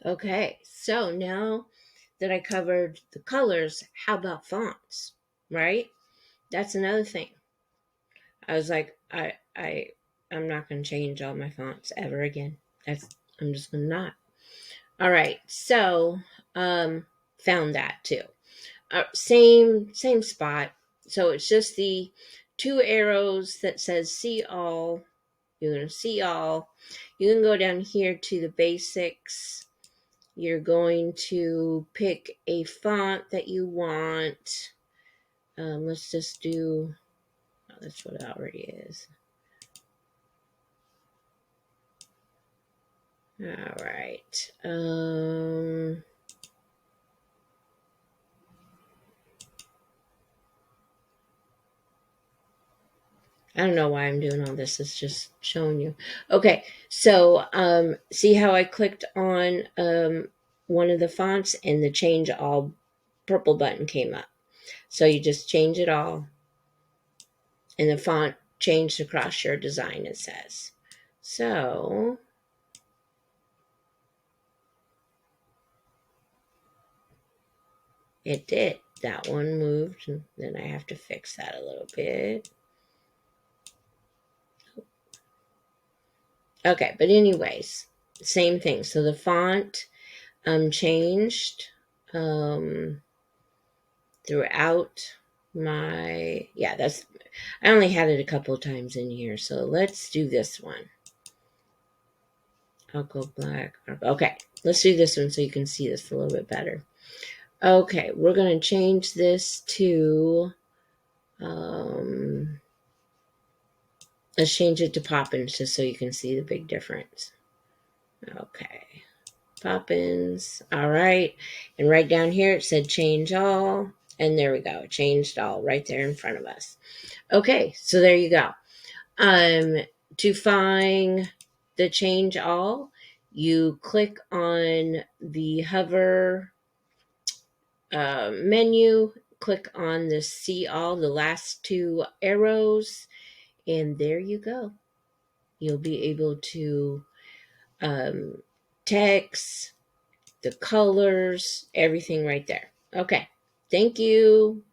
Okay, so now that I covered the colors, how about fonts, right? That's another thing. I was like, I'm not going to change all my fonts ever again. I'm just going to not. All right, so found that too. Same spot. So it's just the two arrows that says see all. You're going to see all. You can go down here to the basics. You're going to pick a font that you want. Let's just do, oh, that's what it already is. All right. I don't know why I'm doing all this. It's just showing you. Okay, so see how I clicked on one of the fonts and the change all purple button came up. So you just change it all, and the font changed across your design, it says. So it did. That one moved, and then I have to fix that a little bit. Okay, but anyways, same thing. So the font changed throughout my, yeah, that's, I only had it a couple of times in here. So let's do this one. I'll go black. Okay, let's do this one so you can see this a little bit better. Okay, we're going to change this to, let's change it to Poppins just so you can see the big difference. Okay, Poppins. All right, and right down here it said change all, and there we go. It changed all right there in front of us. Okay, so there you go. To find the change all, you click on the hover menu, click on the see all, the last two arrows, and there you go. You'll be able to text, the colors, everything right there. Okay, thank you.